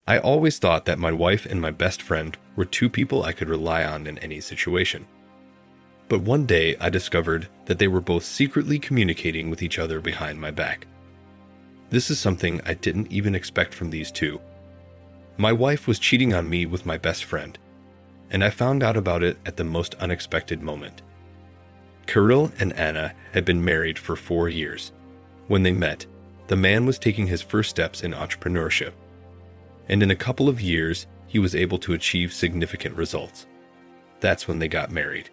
I always thought that my wife and my best friend were two people I could rely on in any situation. But one day I discovered that they were both secretly communicating with each other behind my back. This is something I didn't even expect from these two. My wife was cheating on me with my best friend, and I found out about it at the most unexpected moment. Kirill and Anna had been married for 4 years. When they met, the man was taking his first steps in entrepreneurship, and in a couple of years, he was able to achieve significant results. That's when they got married.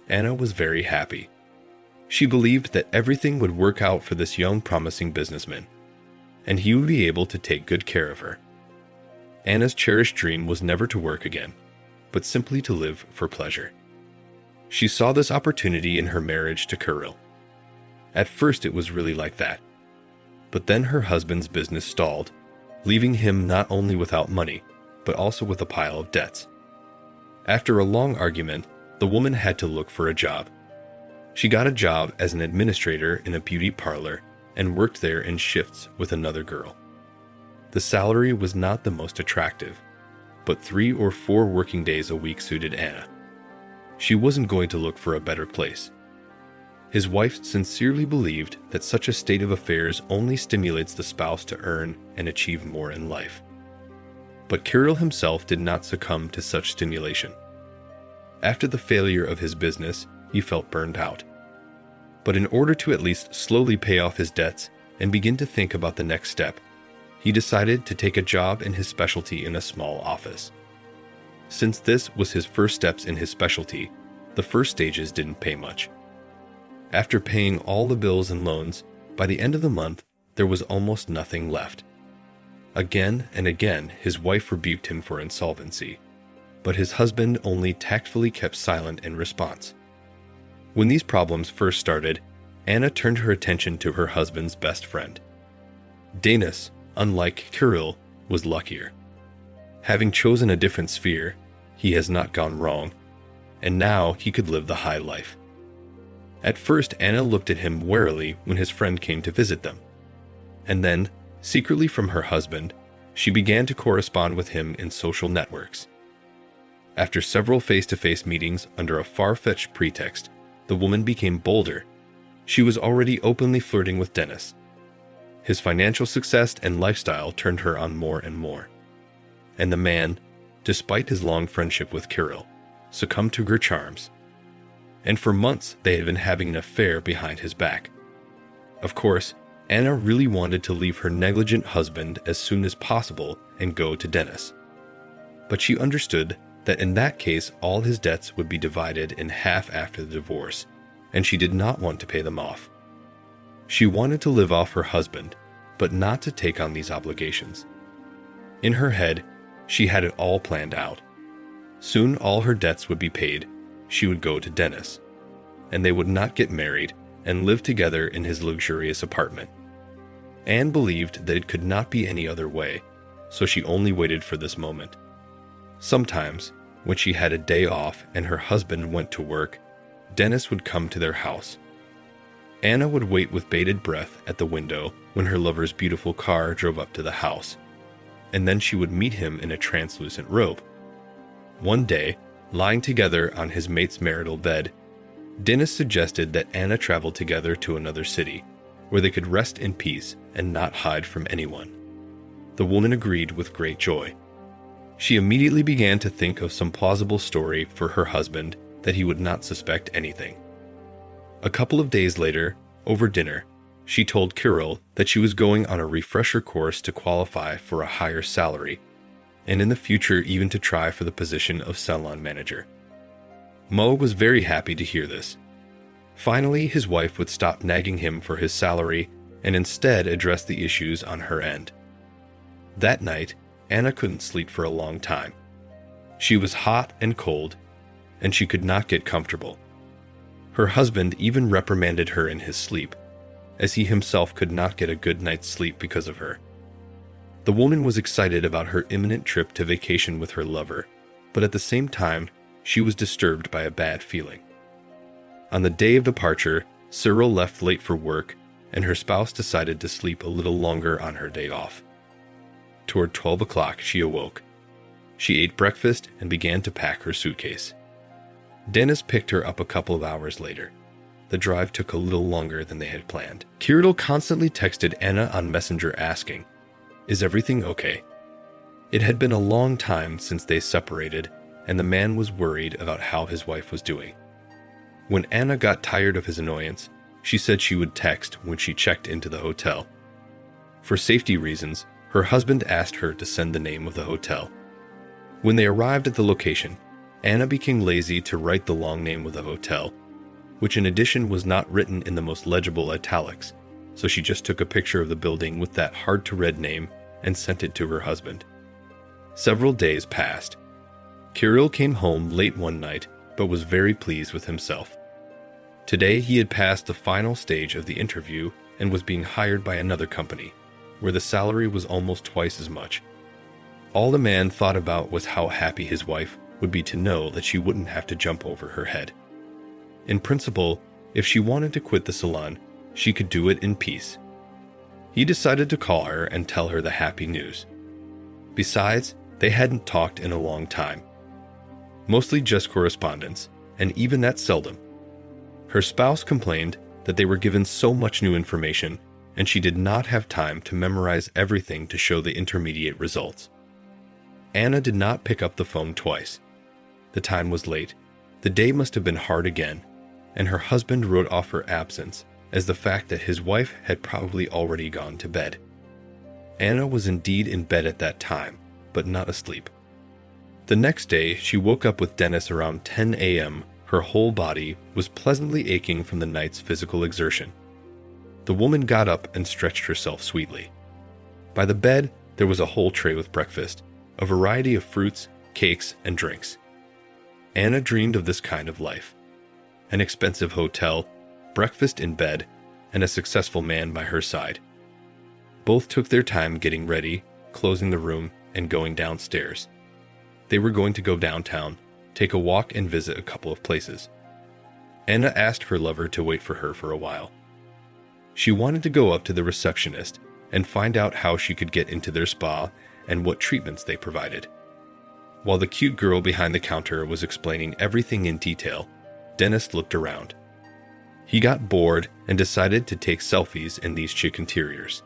Anna was very happy. She believed that everything would work out for this young, promising businessman, and he would be able to take good care of her. Anna's cherished dream was never to work again, but simply to live for pleasure. She saw this opportunity in her marriage to Kirill. At first it was really like that. But then her husband's business stalled, leaving him not only without money, but also with a pile of debts. After a long argument, the woman had to look for a job. She got a job as an administrator in a beauty parlor and worked there in shifts with another girl. The salary was not the most attractive, but 3 or 4 working days a week suited Anna. She wasn't going to look for a better place. His wife sincerely believed that such a state of affairs only stimulates the spouse to earn and achieve more in life. But Kirill himself did not succumb to such stimulation. After the failure of his business, he felt burned out. But in order to at least slowly pay off his debts and begin to think about the next step, he decided to take a job in his specialty in a small office. Since this was his first steps in his specialty, the first stages didn't pay much. After paying all the bills and loans, by the end of the month, there was almost nothing left. Again and again, his wife rebuked him for insolvency, but his husband only tactfully kept silent in response. When these problems first started, Anna turned her attention to her husband's best friend. Denis, unlike Kirill, was luckier. Having chosen a different sphere, he has not gone wrong, and now he could live the high life. At first, Anna looked at him warily when his friend came to visit them, and then, secretly from her husband, she began to correspond with him in social networks. After several face-to-face meetings under a far-fetched pretext, the woman became bolder. She was already openly flirting with Denis. His financial success and lifestyle turned her on more and more. And the man, despite his long friendship with Kirill, succumbed to her charms. And for months they had been having an affair behind his back. Of course, Anna really wanted to leave her negligent husband as soon as possible and go to Denis. But she understood that in that case all his debts would be divided in half after the divorce, and she did not want to pay them off. She wanted to live off her husband, but not to take on these obligations. In her head, she had it all planned out. Soon all her debts would be paid, she would go to Denis, and they would not get married and live together in his luxurious apartment. Anne believed that it could not be any other way, so she only waited for this moment. Sometimes, when she had a day off and her husband went to work, Denis would come to their house. Anna would wait with bated breath at the window when her lover's beautiful car drove up to the house, and then she would meet him in a translucent robe. One day, lying together on his mate's marital bed, Denis suggested that Anna travel together to another city, where they could rest in peace and not hide from anyone. The woman agreed with great joy. She immediately began to think of some plausible story for her husband that he would not suspect anything. A couple of days later, over dinner, she told Kirill that she was going on a refresher course to qualify for a higher salary, and in the future even to try for the position of salon manager. Mo was very happy to hear this. Finally, his wife would stop nagging him for his salary and instead address the issues on her end. That night, Anna couldn't sleep for a long time. She was hot and cold, and she could not get comfortable. Her husband even reprimanded her in his sleep, as he himself could not get a good night's sleep because of her. The woman was excited about her imminent trip to vacation with her lover, but at the same time, she was disturbed by a bad feeling. On the day of departure, Cyril left late for work, and her spouse decided to sleep a little longer on her day off. Toward 12 o'clock, she awoke. She ate breakfast and began to pack her suitcase. Dennis picked her up a couple of hours later. The drive took a little longer than they had planned. Kirill constantly texted Anna on Messenger asking, "Is everything okay?" It had been a long time since they separated, and the man was worried about how his wife was doing. When Anna got tired of his annoyance, she said she would text when she checked into the hotel. For safety reasons, her husband asked her to send the name of the hotel. When they arrived at the location, Anna became lazy to write the long name of the hotel, which in addition was not written in the most legible italics, so she just took a picture of the building with that hard-to-read name and sent it to her husband. Several days passed. Kirill came home late one night, but was very pleased with himself. Today he had passed the final stage of the interview and was being hired by another company, where the salary was almost twice as much. All the man thought about was how happy his wife would be to know that she wouldn't have to jump over her head. In principle, if she wanted to quit the salon, she could do it in peace. He decided to call her and tell her the happy news. Besides, they hadn't talked in a long time. Mostly just correspondence, and even that seldom. Her spouse complained that they were given so much new information, and she did not have time to memorize everything to show the intermediate results. Anna did not pick up the phone twice. The time was late. The day must have been hard again, and her husband wrote off her absence as the fact that his wife had probably already gone to bed. Anna was indeed in bed at that time, but not asleep. The next day, she woke up with Dennis around 10 a.m. Her whole body was pleasantly aching from the night's physical exertion. The woman got up and stretched herself sweetly. By the bed, there was a whole tray with breakfast, a variety of fruits, cakes, and drinks. Anna dreamed of this kind of life. An expensive hotel, breakfast in bed, and a successful man by her side. Both took their time getting ready, closing the room, and going downstairs. They were going to go downtown, take a walk, and visit a couple of places. Anna asked her lover to wait for her for a while. She wanted to go up to the receptionist and find out how she could get into their spa and what treatments they provided. While the cute girl behind the counter was explaining everything in detail, Dennis looked around. He got bored and decided to take selfies in these chic interiors.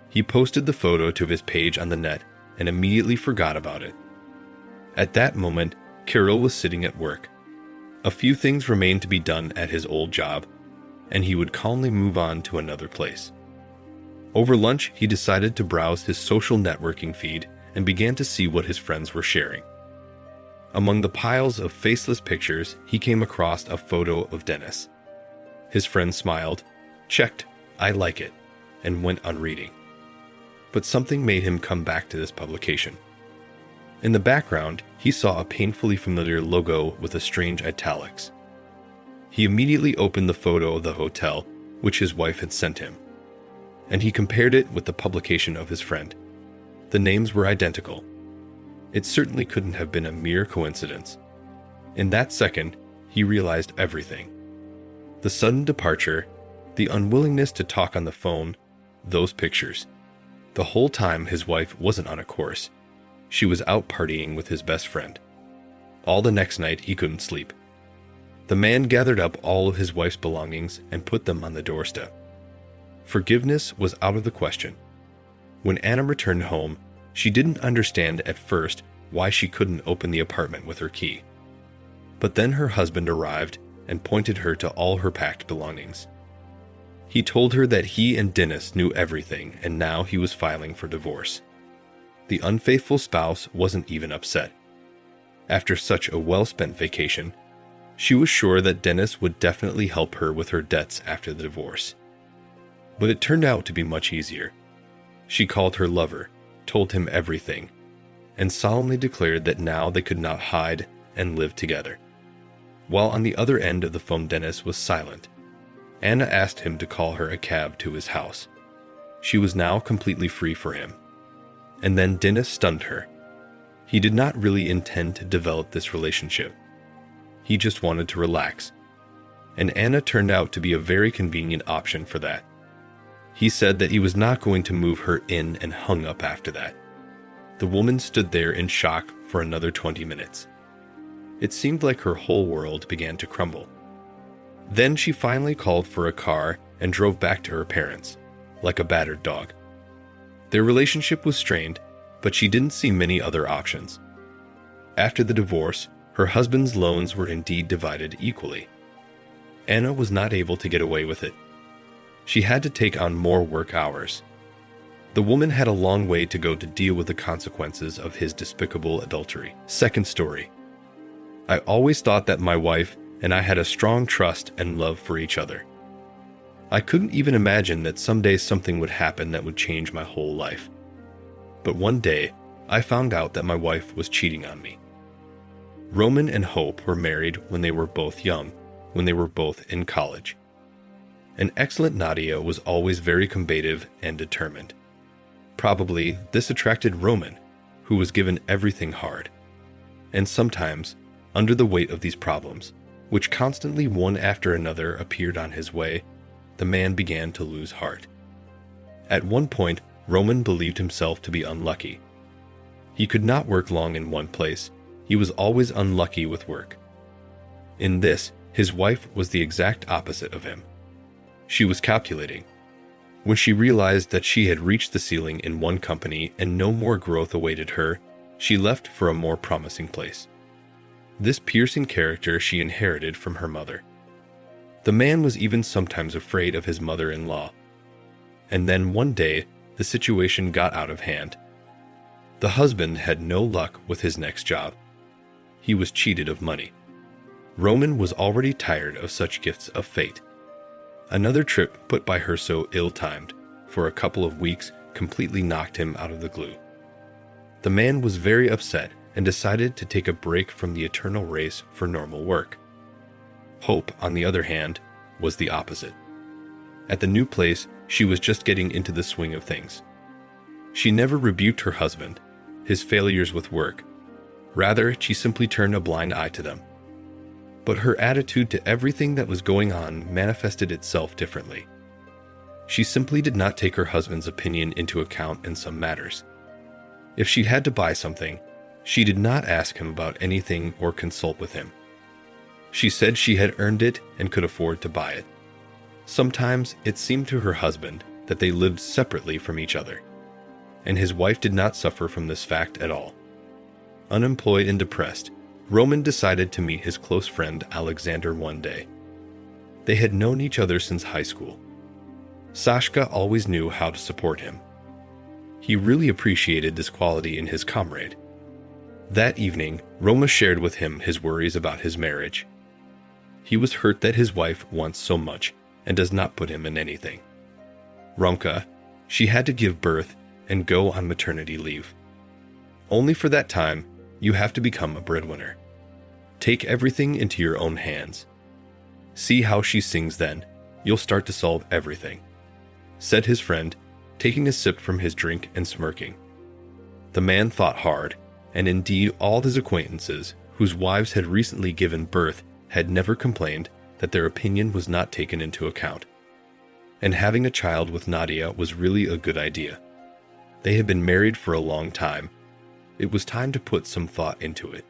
He posted the photo to his page on the net and immediately forgot about it. At that moment, Kirill was sitting at work. A few things remained to be done at his old job, and he would calmly move on to another place. Over lunch, he decided to browse his social networking feed and began to see what his friends were sharing. Among the piles of faceless pictures, he came across a photo of Dennis. His friend smiled, checked, "I like it," and went on reading. But something made him come back to this publication. In the background, he saw a painfully familiar logo with a strange italics. He immediately opened the photo of the hotel, which his wife had sent him, and he compared it with the publication of his friend. The names were identical. It certainly couldn't have been a mere coincidence. In that second, he realized everything. The sudden departure, the unwillingness to talk on the phone, those pictures. The whole time his wife wasn't on a course. She was out partying with his best friend. All the next night he couldn't sleep. The man gathered up all of his wife's belongings and put them on the doorstep. Forgiveness was out of the question. When Anna returned home, she didn't understand at first why she couldn't open the apartment with her key. But then her husband arrived and pointed her to all her packed belongings. He told her that he and Dennis knew everything and now he was filing for divorce. The unfaithful spouse wasn't even upset. After such a well-spent vacation, she was sure that Dennis would definitely help her with her debts after the divorce. But it turned out to be much easier. She called her lover, told him everything, and solemnly declared that now they could not hide and live together. While on the other end of the phone, Dennis was silent. Anna asked him to call her a cab to his house. She was now completely free for him. And then Dennis stunned her. He did not really intend to develop this relationship. He just wanted to relax. And Anna turned out to be a very convenient option for that. He said that he was not going to move her in and hung up after that. The woman stood there in shock for another 20 minutes. It seemed like her whole world began to crumble. Then she finally called for a car and drove back to her parents, like a battered dog. Their relationship was strained, but she didn't see many other options. After the divorce, her husband's loans were indeed divided equally. Anna was not able to get away with it. She had to take on more work hours. The woman had a long way to go to deal with the consequences of his despicable adultery. Second story. I always thought that my wife and I had a strong trust and love for each other. I couldn't even imagine that someday something would happen that would change my whole life. But one day, I found out that my wife was cheating on me. Roman and Hope were married when they were both young, when they were both in college. An excellent Nadia was always very combative and determined. Probably this attracted Roman, who was given everything hard. And sometimes, under the weight of these problems, which constantly one after another appeared on his way, the man began to lose heart. At one point, Roman believed himself to be unlucky. He could not work long in one place. He was always unlucky with work. In this, his wife was the exact opposite of him. She was calculating. When she realized that she had reached the ceiling in one company and no more growth awaited her, she left for a more promising place. This piercing character she inherited from her mother. The man was even sometimes afraid of his mother-in-law. And then one day, the situation got out of hand. The husband had no luck with his next job. He was cheated of money. Roman was already tired of such gifts of fate. Another trip put by her so ill-timed, for a couple of weeks, completely knocked him out of the glue. The man was very upset and decided to take a break from the eternal race for normal work. Hope, on the other hand, was the opposite. At the new place, she was just getting into the swing of things. She never rebuked her husband, his failures with work. Rather, she simply turned a blind eye to them. But her attitude to everything that was going on manifested itself differently. She simply did not take her husband's opinion into account in some matters. If she had to buy something, she did not ask him about anything or consult with him. She said she had earned it and could afford to buy it. Sometimes it seemed to her husband that they lived separately from each other, and his wife did not suffer from this fact at all. Unemployed and depressed, Roman decided to meet his close friend Alexander one day. They had known each other since high school. Sashka always knew how to support him. He really appreciated this quality in his comrade. That evening, Roma shared with him his worries about his marriage. He was hurt that his wife wants so much and does not put him in anything. Romka, she had to give birth and go on maternity leave. Only for that time, you have to become a breadwinner. Take everything into your own hands. See how she sings then. You'll start to solve everything, said his friend, taking a sip from his drink and smirking. The man thought hard, and indeed all his acquaintances, whose wives had recently given birth, had never complained that their opinion was not taken into account. And having a child with Nadia was really a good idea. They had been married for a long time. It was time to put some thought into it.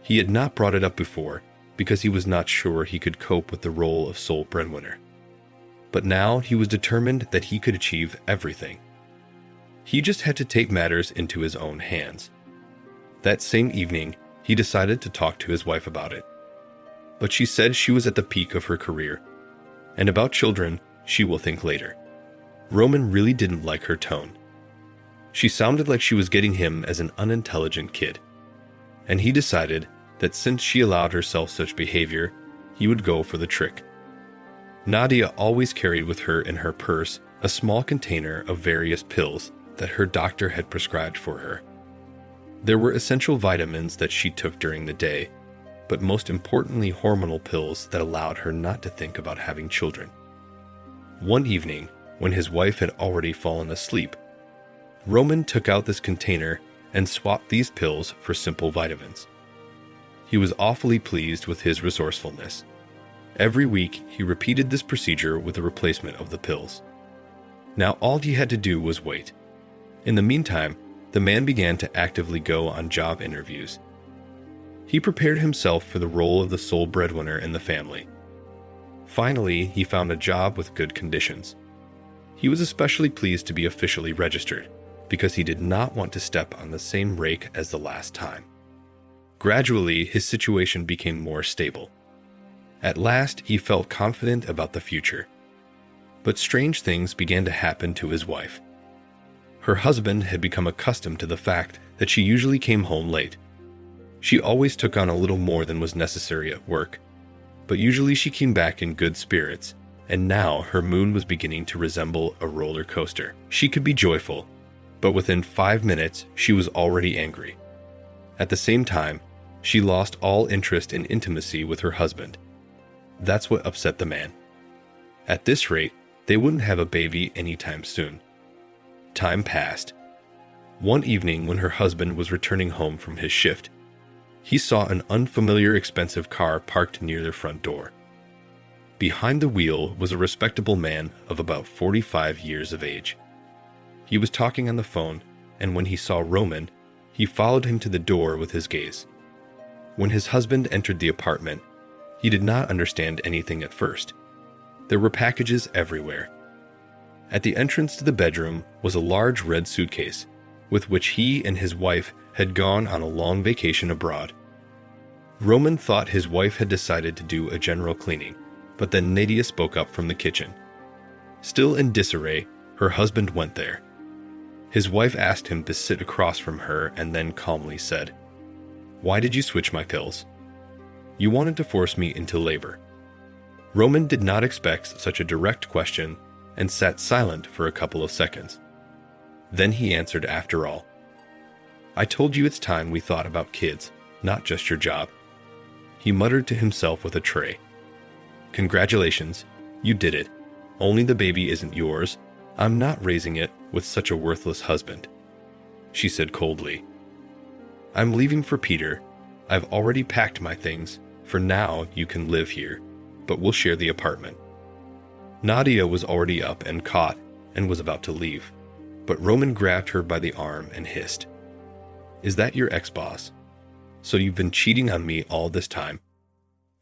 He had not brought it up before because he was not sure he could cope with the role of sole breadwinner. But now he was determined that he could achieve everything. He just had to take matters into his own hands. That same evening, he decided to talk to his wife about it. But she said she was at the peak of her career, and about children, she will think later. Roman really didn't like her tone. She sounded like she was getting him as an unintelligent kid, and he decided that since she allowed herself such behavior, he would go for the trick. Nadia always carried with her in her purse a small container of various pills that her doctor had prescribed for her. There were essential vitamins that she took during the day, but most importantly hormonal pills that allowed her not to think about having children. One evening, when his wife had already fallen asleep, Roman took out this container and swapped these pills for simple vitamins. He was awfully pleased with his resourcefulness. Every week, he repeated this procedure with a replacement of the pills. Now all he had to do was wait. In the meantime, the man began to actively go on job interviews. He prepared himself for the role of the sole breadwinner in the family. Finally, he found a job with good conditions. He was especially pleased to be officially registered, because he did not want to step on the same rake as the last time. Gradually, his situation became more stable. At last, he felt confident about the future. But strange things began to happen to his wife. Her husband had become accustomed to the fact that she usually came home late. She always took on a little more than was necessary at work, but usually she came back in good spirits, and now her mood was beginning to resemble a roller coaster. She could be joyful, but within 5 minutes she was already angry. At the same time, she lost all interest in intimacy with her husband. That's what upset the man. At this rate, they wouldn't have a baby anytime soon. Time passed. One evening when her husband was returning home from his shift, he saw an unfamiliar expensive car parked near their front door. Behind the wheel was a respectable man of about 45 years of age. He was talking on the phone, and when he saw Roman, he followed him to the door with his gaze. When his husband entered the apartment, he did not understand anything at first. There were packages everywhere. At the entrance to the bedroom was a large red suitcase, with which he and his wife had gone on a long vacation abroad. Roman thought his wife had decided to do a general cleaning, but then Nadia spoke up from the kitchen. Still in disarray, her husband went there. His wife asked him to sit across from her and then calmly said, "Why did you switch my pills? You wanted to force me into labor." Roman did not expect such a direct question and sat silent for a couple of seconds. Then he answered after all, "I told you it's time we thought about kids, not just your job." He muttered to himself with a tray. "Congratulations, you did it. Only the baby isn't yours. I'm not raising it with such a worthless husband." She said coldly, "I'm leaving for Peter. I've already packed my things. For now, you can live here, but we'll share the apartment." Nadia was already up and caught and was about to leave, but Roman grabbed her by the arm and hissed, "Is that your ex-boss? So you've been cheating on me all this time?"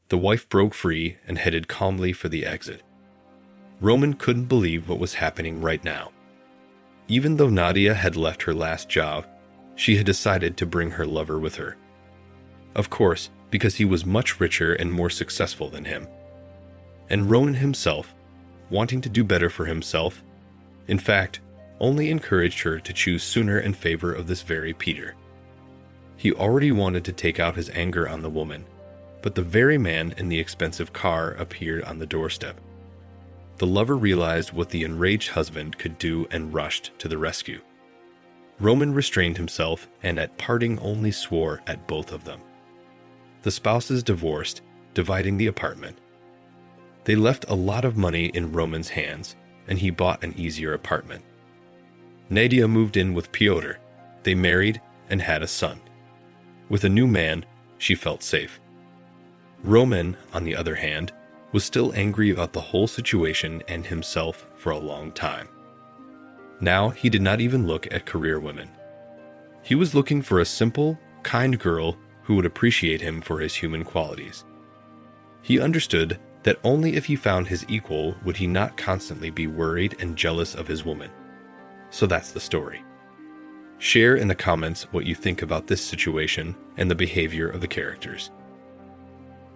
The wife broke free and headed calmly for the exit. Roman couldn't believe what was happening right now. Even though Nadia had left her last job, she had decided to bring her lover with her. Of course, because he was much richer and more successful than him. And Roman himself, wanting to do better for himself, in fact, only encouraged her to choose sooner in favor of this very Peter. He already wanted to take out his anger on the woman, but the very man in the expensive car appeared on the doorstep. The lover realized what the enraged husband could do and rushed to the rescue. Roman restrained himself and at parting only swore at both of them. The spouses divorced, dividing the apartment. They left a lot of money in Roman's hands, and he bought an easier apartment. Nadia moved in with Pyotr. They married and had a son. With a new man, she felt safe. Roman, on the other hand, was still angry about the whole situation and himself for a long time. Now he did not even look at career women. He was looking for a simple, kind girl who would appreciate him for his human qualities. He understood that only if he found his equal would he not constantly be worried and jealous of his woman. So that's the story. Share in the comments what you think about this situation and the behavior of the characters.